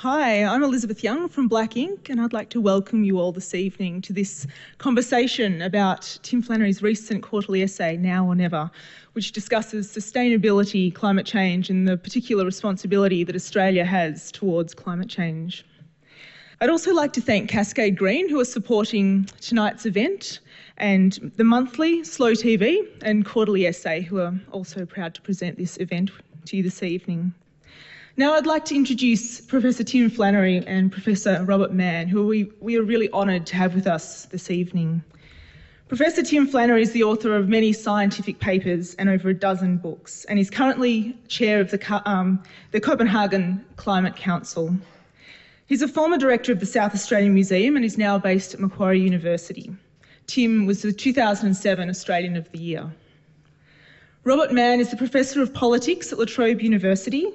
Hi, I'm Elizabeth Young from Black Ink, and I'd like to welcome you all this evening to this conversation about Tim Flannery's recent quarterly essay, Now or Never, which discusses sustainability, climate change, and the particular responsibility that Australia has towards climate change. I'd also like to thank Cascade Green, who are supporting tonight's event, and the monthly Slow TV and quarterly essay, who are also proud to present this event to you this evening. Now I'd like to introduce Professor Tim Flannery and Professor Robert Manne, who we are really honoured to have with us this evening. Professor Tim Flannery is the author of many scientific papers and over a dozen books, and is currently chair of the Copenhagen Climate Council. He's a former director of the South Australian Museum and is now based at Macquarie University. Tim was the 2007 Australian of the Year. Robert Manne is the Professor of Politics at La Trobe University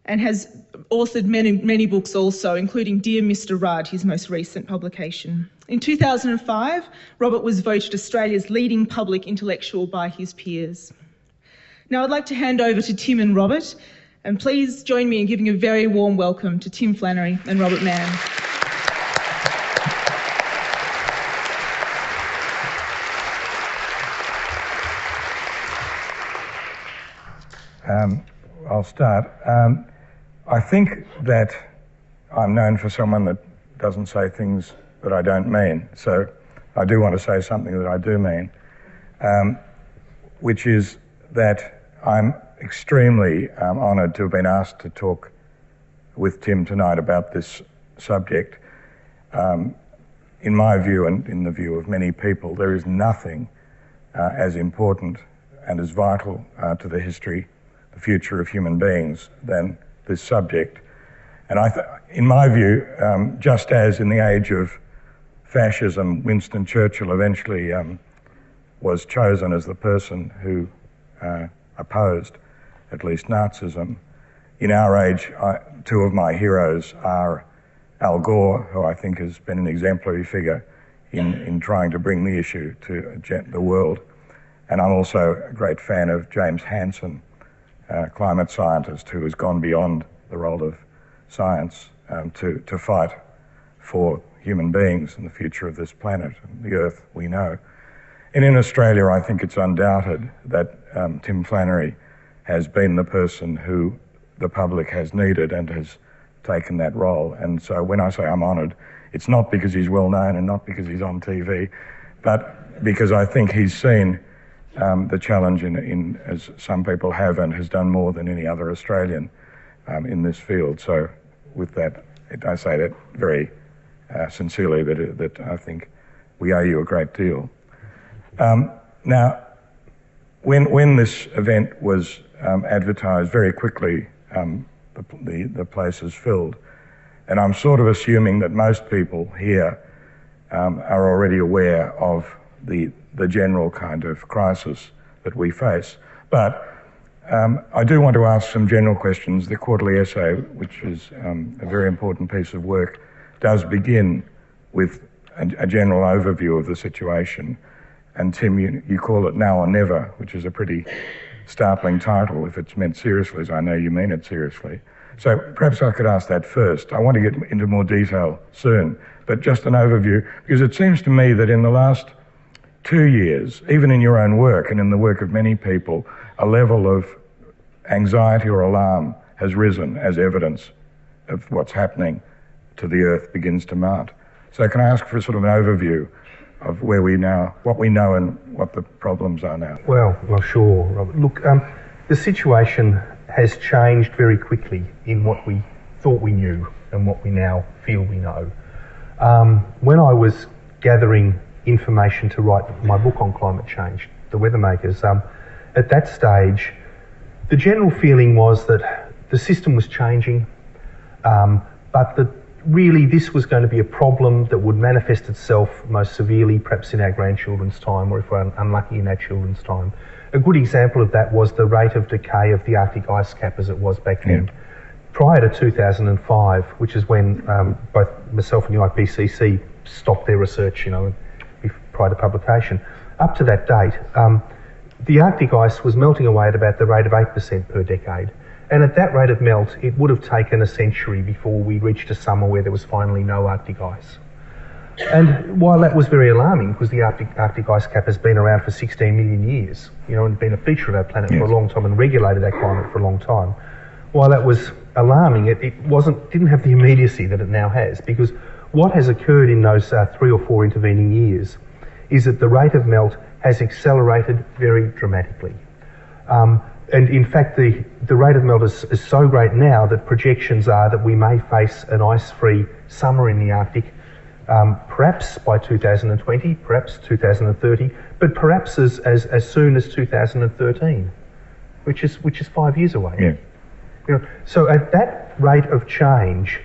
and has authored many books also, including Dear Mr Rudd, his most recent publication. In 2005, Robert was voted Australia's leading public intellectual by his peers. Now I'd like to hand over to Tim and Robert, and please join me in giving a very warm welcome to Tim Flannery and Robert Manne. I'll start. I think that I'm known for someone that doesn't say things that I don't mean, so I do want to say something that I do mean, which is that I'm extremely honoured to have been asked to talk with Tim tonight about this subject. In my view, and in the view of many people, there is nothing as important and as vital to the history, the future of human beings than this subject. And in my view, just as in the age of fascism, Winston Churchill eventually was chosen as the person who opposed at least Nazism, in our age, two of my heroes are Al Gore, who I think has been an exemplary figure in trying to bring the issue to the world, and I'm also a great fan of James Hansen, climate scientist who has gone beyond the role of science to fight for human beings and the future of this planet, and the Earth we know. And in Australia, I think it's undoubted that Tim Flannery has been the person who the public has needed and has taken that role. And so when I say I'm honoured, it's not because he's well known and not because he's on TV, but because I think he's seen the challenge in as some people have, and has done more than any other Australian in this field. So with that, I say that very sincerely, that I think we owe you a great deal. Now, when this event was advertised, very quickly the place is filled, and I'm sort of assuming that most people here are already aware of the general kind of crisis that we face. But I do want to ask some general questions. The quarterly essay, which is a very important piece of work, does begin with a general overview of the situation. And Tim, you call it Now or Never, which is a pretty startling title if it's meant seriously, as I know you mean it seriously. So perhaps I could ask that first. I want to get into more detail soon, but just an overview, because it seems to me that in the last 2 years, even in your own work and in the work of many people, a level of anxiety or alarm has risen as evidence of what's happening to the Earth begins to mount. So can I ask for sort of an overview of where we now, what we know and what the problems are now? Well, sure, Robert. Look, the situation has changed very quickly in what we thought we knew and what we now feel we know. When I was gathering information to write my book on climate change, The Weathermakers, at that stage, the general feeling was that the system was changing, but that really this was going to be a problem that would manifest itself most severely perhaps in our grandchildren's time, or if we're unlucky in our children's time. A good example of that was the rate of decay of the Arctic ice cap as it was back then. Prior to 2005, which is when both myself and the IPCC stopped their research, prior to publication, up to that date, the Arctic ice was melting away at about the rate of 8% per decade. And at that rate of melt, it would have taken a century before we reached a summer where there was finally no Arctic ice. And while that was very alarming, because the Arctic ice cap has been around for 16 million years, and been a feature of our planet for a long time and regulated our climate for a long time, while that was alarming, it didn't have the immediacy that it now has, because what has occurred in those 3 or 4 intervening years is that the rate of melt has accelerated very dramatically. And in fact, the rate of melt is so great now that projections are that we may face an ice-free summer in the Arctic, perhaps by 2020, perhaps 2030, but perhaps as soon as 2013, which is 5 years away. Yeah. So at that rate of change,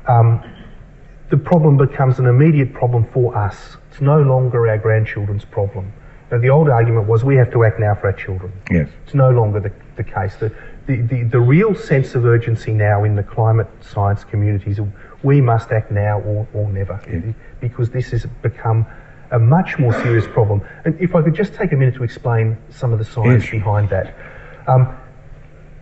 the problem becomes an immediate problem for us. It's no longer our grandchildren's problem. Now, the old argument was we have to act now for our children. Yes. It's no longer the case. The real sense of urgency now in the climate science communities, we must act now or never, because this has become a much more serious problem. And if I could just take a minute to explain some of the science behind that.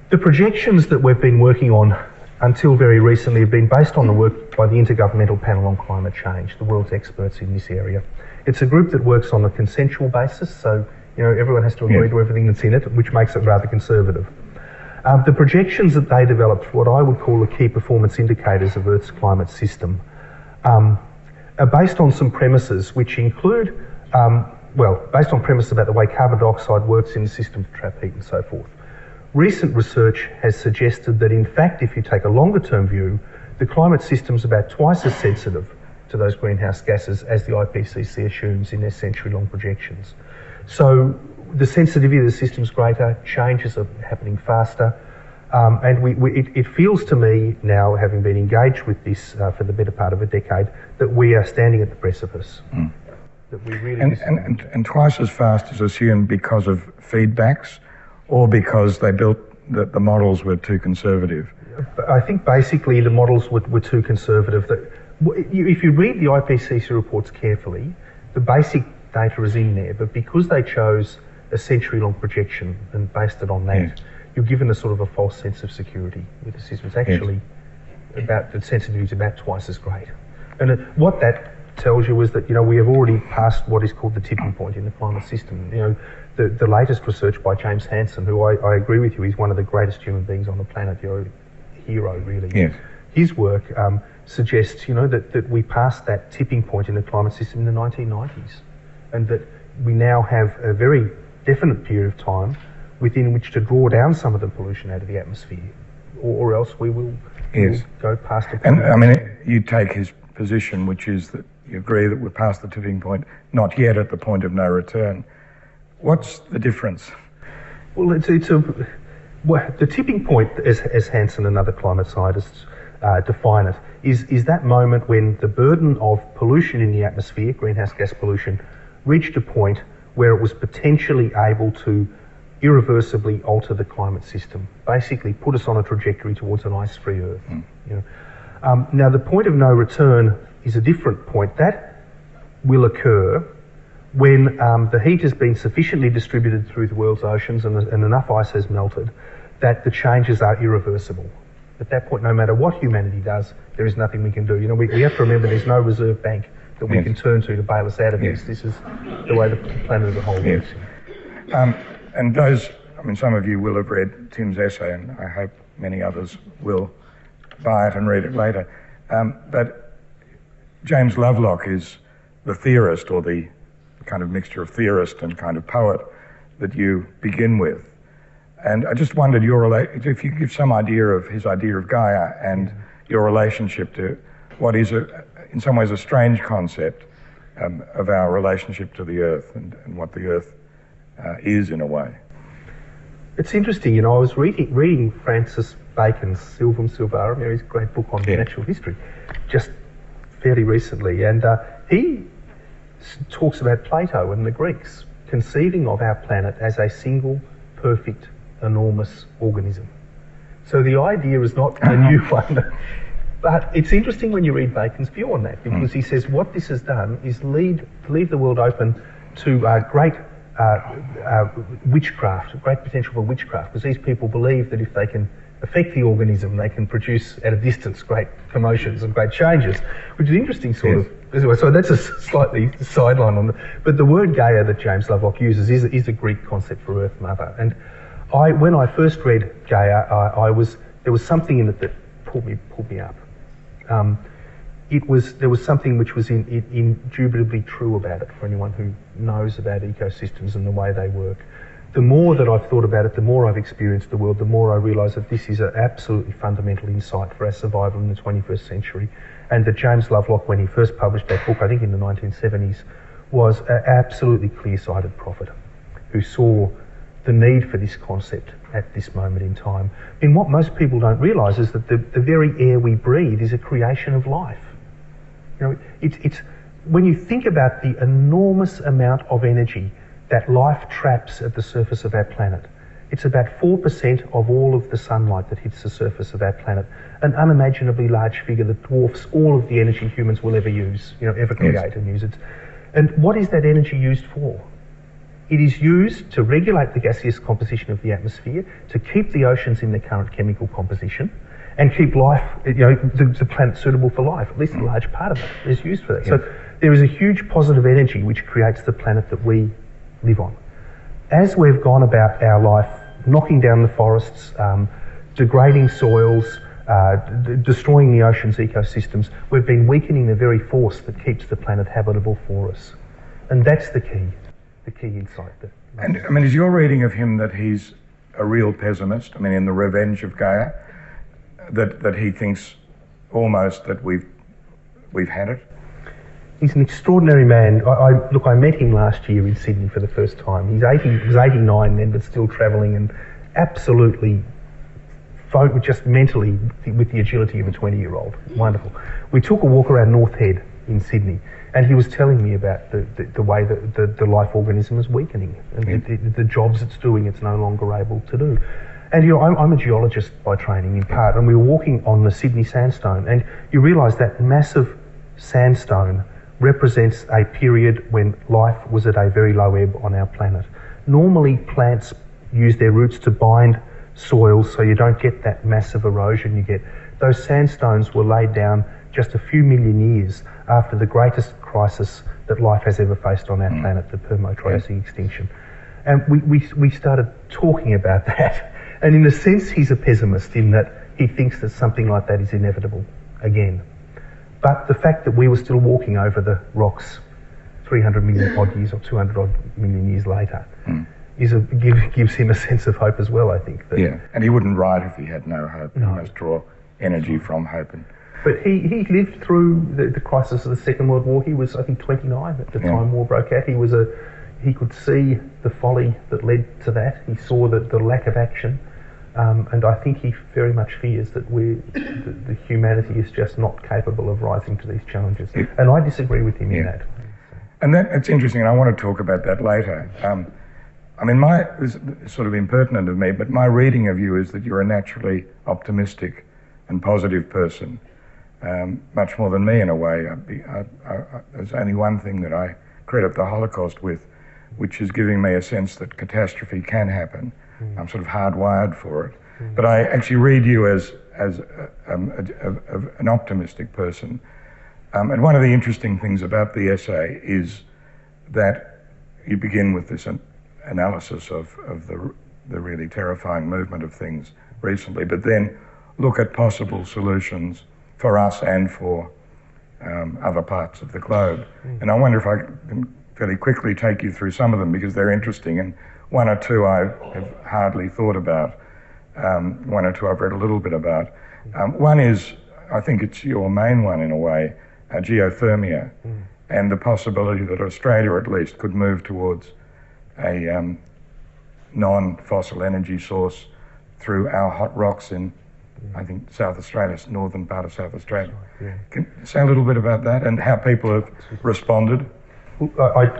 The projections that we've been working on until very recently have been based on the work by the Intergovernmental Panel on Climate Change, the world's experts in this area. It's a group that works on a consensual basis, so everyone has to agree to everything that's in it, which makes it rather conservative. The projections that they developed, what I would call the key performance indicators of Earth's climate system, are based on some premises which include, based on premises about the way carbon dioxide works in the system to trap heat and so forth. Recent research has suggested that, in fact, if you take a longer-term view, the climate system's about twice as sensitive to those greenhouse gases as the IPCC assumes in their century-long projections. So the sensitivity of the system's greater, changes are happening faster, and it feels to me now, having been engaged with this for the better part of a decade, that we are standing at the precipice. That we really and twice as fast is assumed because of feedbacks, or because they built the models were too conservative? I think basically the models were too conservative. If you read the IPCC reports carefully, the basic data is in there, but because they chose a century-long projection and based it on that, you're given a sort of a false sense of security with the system. It's actually about the sensitivity is about twice as great. And what that tells you is that we have already passed what is called the tipping point in the climate system. The latest research by James Hansen, who I agree with you, he's one of the greatest human beings on the planet, a hero really. Yes. His work suggests that we passed that tipping point in the climate system in the 1990s, and that we now have a very definite period of time within which to draw down some of the pollution out of the atmosphere, or else we will go past the point. And I mean, you take his position, which is that you agree that we're past the tipping point, not yet at the point of no return. What's the difference? Well, the tipping point, as Hansen and other climate scientists define it, is that moment when the burden of pollution in the atmosphere, greenhouse gas pollution, reached a point where it was potentially able to irreversibly alter the climate system, basically put us on a trajectory towards an ice-free Earth. Now, the point of no return is a different point. That will occur when the heat has been sufficiently distributed through the world's oceans and enough ice has melted that the changes are irreversible. At that point, no matter what humanity does, there is nothing we can do. We have to remember there's no reserve bank that we can turn to bail us out of this. This is the way the planet as a whole works. And those, some of you will have read Tim's essay, and I hope many others will buy it and read it later. But James Lovelock is the theorist, or the kind of mixture of theorist and kind of poet that you begin with. And I just wondered if you could give some idea of his idea of Gaia and your relationship to what is, in some ways, a strange concept of our relationship to the Earth and what the Earth is in a way. It's interesting, I was reading Francis Bacon's Sylvum Sylvarum, his great book on natural history, just fairly recently, and he talks about Plato and the Greeks conceiving of our planet as a single, perfect, enormous organism. So the idea is not a new one, but it's interesting when you read Bacon's view on that, because he says what this has done is leave the world open to great witchcraft, great potential for witchcraft, because these people believe that if they can affect the organism, they can produce at a distance great commotions and great changes, which is interesting sort of. So that's a slightly sideline on it. But the word Gaia that James Lovelock uses is a Greek concept for Earth Mother. And when I first read Gaia, there was something in it that pulled me up. There was something which was indubitably true about it for anyone who knows about ecosystems and the way they work. The more that I've thought about it, the more I've experienced the world, the more I realise that this is an absolutely fundamental insight for our survival in the 21st century. And that James Lovelock, when he first published that book, I think in the 1970s, was an absolutely clear-sighted prophet who saw the need for this concept at this moment in time. And what most people don't realise is that the very air we breathe is a creation of life. You know, it's when you think about the enormous amount of energy that life traps at the surface of our planet. It's about 4% of all of the sunlight that hits the surface of our planet, an unimaginably large figure that dwarfs all of the energy humans will ever use, ever create and use it. And what is that energy used for? It is used to regulate the gaseous composition of the atmosphere, to keep the oceans in their current chemical composition, and keep life, the planet suitable for life. At least a large part of it is used for that. So there is a huge positive energy which creates the planet that we live on. As we've gone about our life, knocking down the forests, degrading soils, destroying the ocean's ecosystems, we've been weakening the very force that keeps the planet habitable for us. And that's the key insight. And I mean, is your reading of him that he's a real pessimist? I mean, in The Revenge of Gaia, that he thinks almost that we've had it? He's an extraordinary man. I met him last year in Sydney for the first time. He was 89 then, but still travelling and absolutely, just mentally, with the agility of a 20-year-old. Wonderful. We took a walk around North Head in Sydney, and he was telling me about the way that the life organism is weakening and the jobs it's doing, it's no longer able to do. And I'm a geologist by training in part, and we were walking on the Sydney sandstone, and you realise that massive sandstone represents a period when life was at a very low ebb on our planet. Normally plants use their roots to bind soils so you don't get that massive erosion you get. Those sandstones were laid down just a few million years after the greatest crisis that life has ever faced on our planet, the Permo-Triassic extinction. And we started talking about that. And in a sense, he's a pessimist in that he thinks that something like that is inevitable again. But the fact that we were still walking over the rocks 300 million odd years or 200 odd million years later gives him a sense of hope as well, I think. And he wouldn't write if he had no hope. No. He must draw energy from hope. But he lived through the crisis of the Second World War. He was, I think, 29 at the time war broke out. He could see the folly that led to that. He saw the lack of action. And I think he very much fears that the humanity is just not capable of rising to these challenges. And I disagree with him in that. And it's interesting, and I want to talk about that later. I mean, it's sort of impertinent of me, but my reading of you is that you're a naturally optimistic and positive person, much more than me in a way. There's only one thing that I credit the Holocaust with, which is giving me a sense that catastrophe can happen. I'm sort of hardwired for it. But I actually read you as an optimistic person. And one of the interesting things about the essay is that you begin with this analysis of the really terrifying movement of things recently, but then look at possible solutions for us and for other parts of the globe. And I wonder if I can fairly quickly take you through some of them because they're interesting, and one or two I have hardly thought about, one or two I've read a little bit about. One is, I think it's your main one in a way, geothermia, and the possibility that Australia at least could move towards a non-fossil energy source through our hot rocks in, I think, South Australia, northern part of South Australia. Can you say a little bit about that and how people have responded?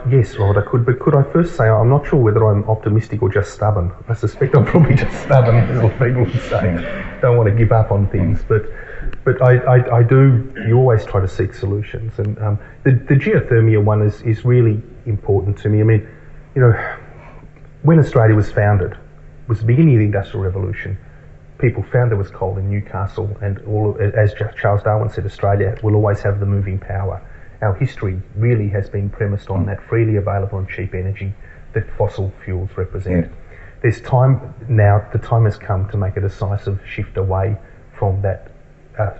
Yes, Robert, I could, but could I first say I'm not sure whether I'm optimistic or just stubborn. I suspect I'm probably just stubborn, as what people would say. Don't want to give up on things, but I do. You always try to seek solutions, and the geothermia one is really important to me. I mean, when Australia was founded, it was the beginning of the Industrial Revolution. people found there was coal in Newcastle, and as Charles Darwin said, Australia will always have the moving power. Our history really has been premised on that freely available and cheap energy that fossil fuels represent. Yeah. There's time now, the time has come to make a decisive shift away from that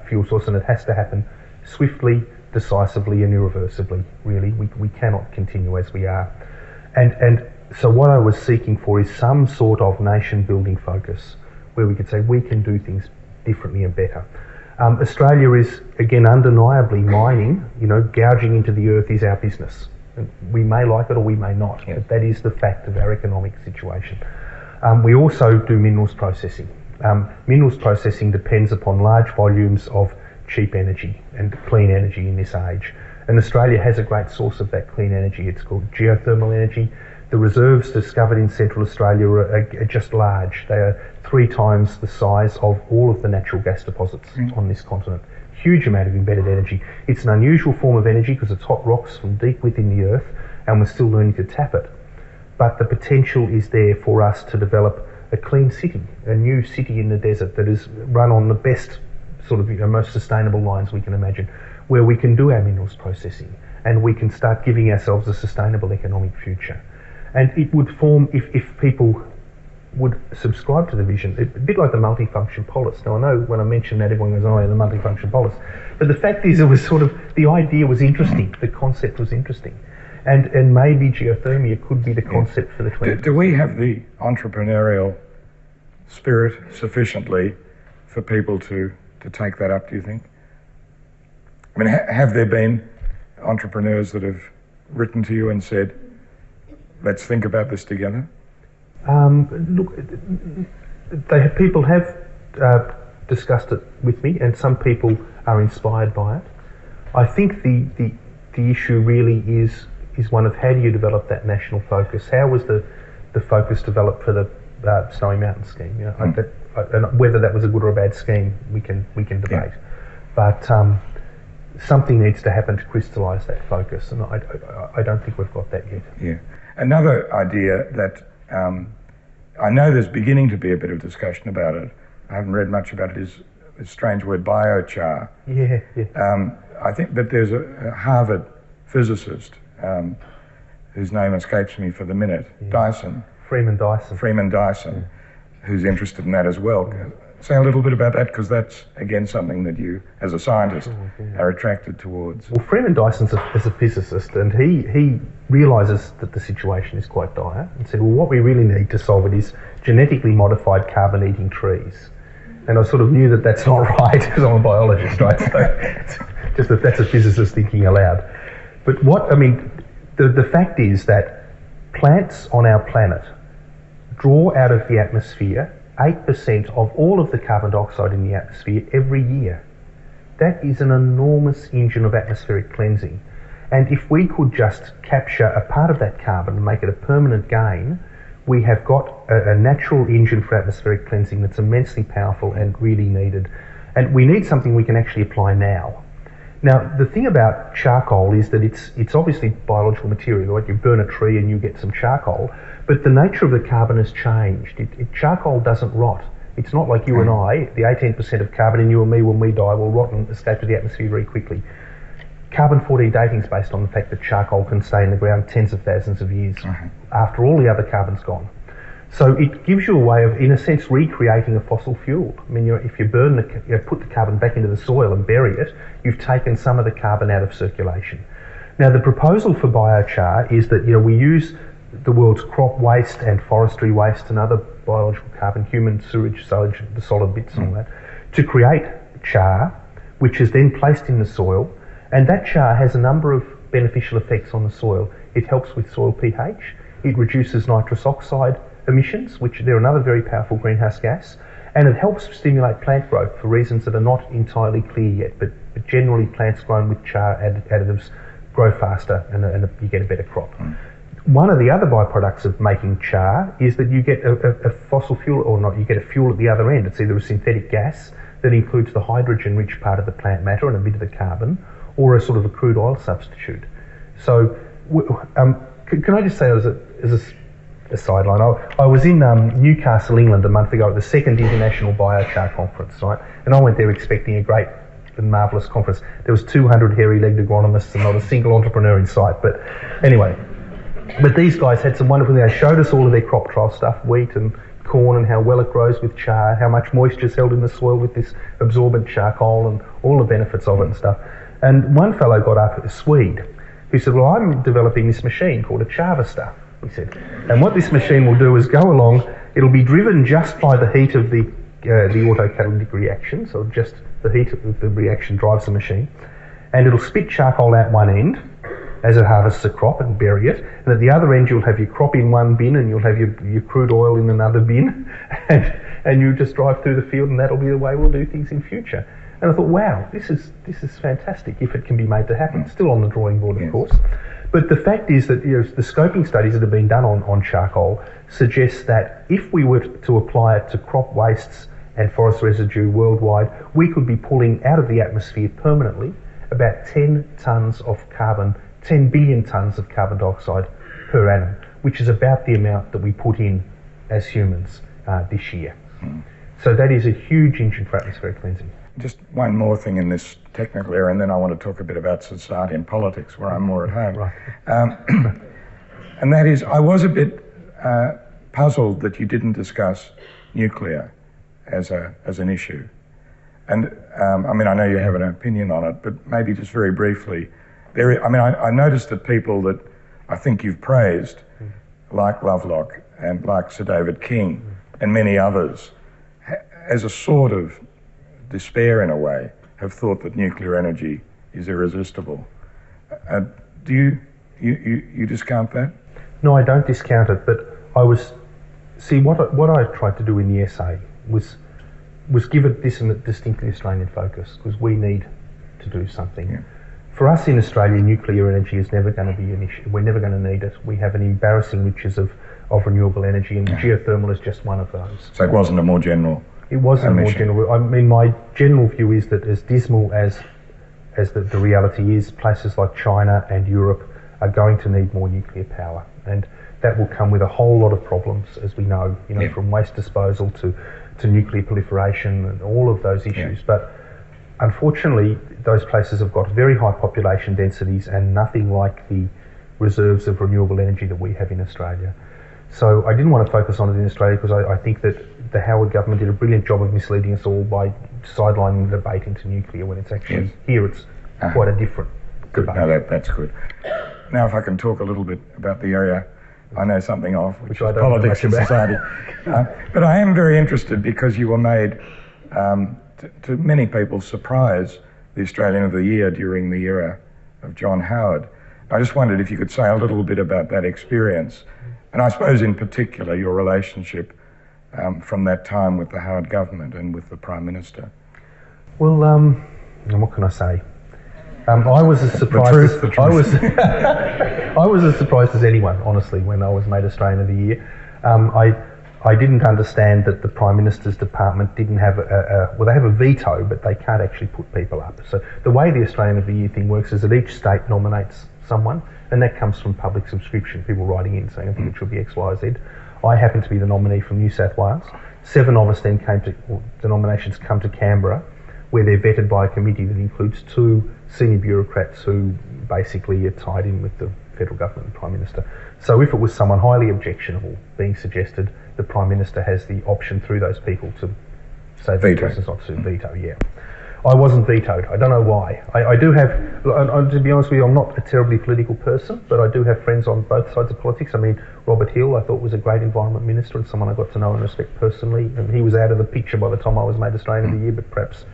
fuel source, and it has to happen swiftly, decisively and irreversibly, really. We cannot continue as we are. And so what I was seeking for is some sort of nation-building focus where we could say we can do things differently and better. Australia is, again, undeniably mining. Gouging into the earth is our business. And we may like it or we may not, but that is the fact of our economic situation. We also do minerals processing. Minerals processing depends upon large volumes of cheap energy and clean energy in this age. And Australia has a great source of that clean energy. It's called geothermal energy. The reserves discovered in Central Australia are just large. They are 3 times the size of all of the natural gas deposits on this continent. Huge amount of embedded energy. It's an unusual form of energy because it's hot rocks from deep within the earth, and we're still learning to tap it. But the potential is there for us to develop a clean city, a new city in the desert that is run on the best most sustainable lines we can imagine, where we can do our minerals processing and we can start giving ourselves a sustainable economic future. And it would form, if people would subscribe to the vision, a bit like the multifunction polis. Now I know when I mention that everyone goes, oh yeah, the multifunction polis. But the fact is, it was the idea was interesting, the concept was interesting. And maybe geothermia could be the concept for the 20th. Do we have the entrepreneurial spirit sufficiently for people to take that up, do you think? I mean, have there been entrepreneurs that have written to you and said, let's think about this together? Look, people have discussed it with me, and some people are inspired by it. I think the issue really is one of how do you develop that national focus? How was the focus developed for the Snowy Mountain scheme? And whether that was a good or a bad scheme, we can debate. But something needs to happen to crystallise that focus, and I don't think we've got that yet. Yeah. Another idea that I know there's beginning to be a bit of discussion about it. I haven't read much about it. Is a strange word, biochar. Yeah. I think that there's a Harvard physicist whose name escapes me for the minute. Yeah. Freeman Dyson, who's interested in that as well. Say a little bit about that, because that's, again, something that you, as a scientist, are attracted towards. Well, Freeman Dyson's a physicist, and he realises that the situation is quite dire, and said, well, what we really need to solve it is genetically modified carbon-eating trees. And I sort of knew that that's not right, because I'm a biologist, right? So just that's a physicist thinking aloud. But the fact is that plants on our planet draw out of the atmosphere 8% of all of the carbon dioxide in the atmosphere every year. That is an enormous engine of atmospheric cleansing. And if we could just capture a part of that carbon and make it a permanent gain, we have got a natural engine for atmospheric cleansing that's immensely powerful and really needed. And we need something we can actually apply now. Now, the thing about charcoal is that it's obviously biological material, right? You burn a tree and you get some charcoal, but the nature of the carbon has changed. Charcoal doesn't rot. It's not like you and I, the 18% of carbon in you and me when we die will rot and escape to the atmosphere very quickly. Carbon-14 dating is based on the fact that charcoal can stay in the ground tens of thousands of years after all the other carbon's gone. So it gives you a way of, in a sense, recreating a fossil fuel. I mean, if you put the carbon back into the soil and bury it, you've taken some of the carbon out of circulation. Now, the proposal for biochar is that we use the world's crop waste and forestry waste and other biological carbon, human sewage, sludge, the solid bits and all that, to create char, which is then placed in the soil. And that char has a number of beneficial effects on the soil. It helps with soil pH. It reduces nitrous oxide emissions, which they're another very powerful greenhouse gas, and it helps stimulate plant growth for reasons that are not entirely clear yet, but generally plants grown with char additives grow faster and you get a better crop. One of the other byproducts of making char is that you get a fossil fuel, or not, you get a fuel at the other end. It's either a synthetic gas that includes the hydrogen-rich part of the plant matter and a bit of the carbon, or a sort of a crude oil substitute. So can I just say, as a a sideline. I was in Newcastle, England a month ago at the second International Biochar conference, right? And I went there expecting a great and marvellous conference. There was 200 hairy-legged agronomists and not a single entrepreneur in sight. But anyway, these guys had some wonderful things. They showed us all of their crop trial stuff, wheat and corn, and how well it grows with char, how much moisture is held in the soil with this absorbent charcoal, and all the benefits of it and stuff. And one fellow got up, a Swede, who said, well, I'm developing this machine called a Charvester, he said. And what this machine will do is go along, it'll be driven just by the heat of the autocatalytic reaction, so just the heat of the reaction drives the machine, and it'll spit charcoal out one end as it harvests the crop and bury it, and at the other end you'll have your crop in one bin and you'll have your crude oil in another bin, and you just drive through the field, and that'll be the way we'll do things in future. And I thought, wow, this is fantastic if it can be made to happen. Still on the drawing board, of course. But the fact is that the scoping studies that have been done on charcoal suggest that if we were to apply it to crop wastes and forest residue worldwide, we could be pulling out of the atmosphere permanently about 10 tonnes of carbon, 10 billion tonnes of carbon dioxide per annum, which is about the amount that we put in as humans this year. So that is a huge engine for atmospheric cleansing. Just one more thing in this technical area, and then I want to talk a bit about society and politics, where I'm more at home. Right. And that is, I was a bit puzzled that you didn't discuss nuclear as an issue. And I mean, I know you have an opinion on it, but maybe just very briefly, I noticed that people that I think you've praised, like Lovelock and like Sir David King and many others, as a sort of despair in a way, have thought that nuclear energy is irresistible. Do you discount that? No, I don't discount it, but what I tried to do in the essay was give it this distinctly Australian focus, because we need to do something. Yeah. For us in Australia, nuclear energy is never going to be an issue. We're never going to need it. We have an embarrassing riches of renewable energy, and geothermal is just one of those. So it wasn't a more general... It wasn't a more general... I mean, my general view is that as dismal as the reality is, places like China and Europe are going to need more nuclear power. And that will come with a whole lot of problems, as we know, from waste disposal to nuclear proliferation and all of those issues. But unfortunately, those places have got very high population densities and nothing like the reserves of renewable energy that we have in Australia. So I didn't want to focus on it in Australia because I think that the Howard government did a brilliant job of misleading us all by sidelining the debate into nuclear, when it's actually here it's quite a different debate. No, that's good. Now if I can talk a little bit about the area I know something of, which is politics and society. But I am very interested because you were made, to many people's surprise, the Australian of the Year during the era of John Howard. I just wondered if you could say a little bit about that experience, and I suppose in particular your relationship from that time with the Howard government and with the Prime Minister. Well, what can I say? I was as surprised I was as surprised as anyone, honestly, when I was made Australian of the Year. I didn't understand that the Prime Minister's department didn't have they have a veto, but they can't actually put people up. So the way the Australian of the Year thing works is that each state nominates someone, and that comes from public subscription, people writing in saying, I think it should be X, Y, Z. I happen to be the nominee from New South Wales. 7 of us then the nominations come to Canberra, where they're vetted by a committee that includes 2 senior bureaucrats who basically are tied in with the federal government and Prime Minister. So if it was someone highly objectionable being suggested, the Prime Minister has the option through those people to say the person's not to veto. I wasn't vetoed. I don't know why. I do have, to be honest with you, I'm not a terribly political person, but I do have friends on both sides of politics. I mean, Robert Hill, I thought was a great Environment Minister and someone I got to know and respect personally, and he was out of the picture by the time I was made Australian of the Year, but perhaps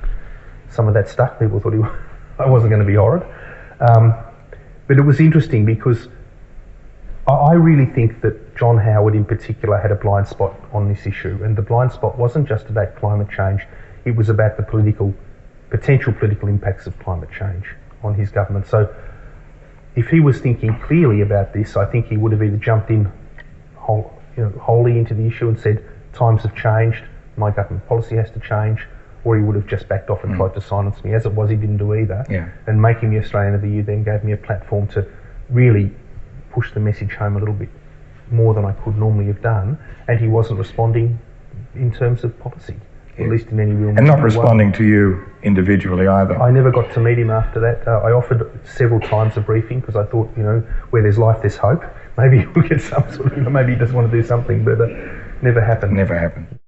some of that stuck. People thought I wasn't going to be horrid. But it was interesting because I really think that John Howard in particular had a blind spot on this issue, and the blind spot wasn't just about climate change, it was about the potential political impacts of climate change on his government. So if he was thinking clearly about this, I think he would have either jumped in wholly into the issue and said, times have changed, my government policy has to change, or he would have just backed off and tried to silence me. As it was, he didn't do either. And making me Australian of the Year then gave me a platform to really push the message home a little bit more than I could normally have done, and he wasn't responding in terms of policy, at least in any real and not responding to you individually either. I never got to meet him after that. I offered several times a briefing because I thought, where there's life, there's hope. Maybe we'll get some sort of, maybe he doesn't want to do something, but never happened. Never happened.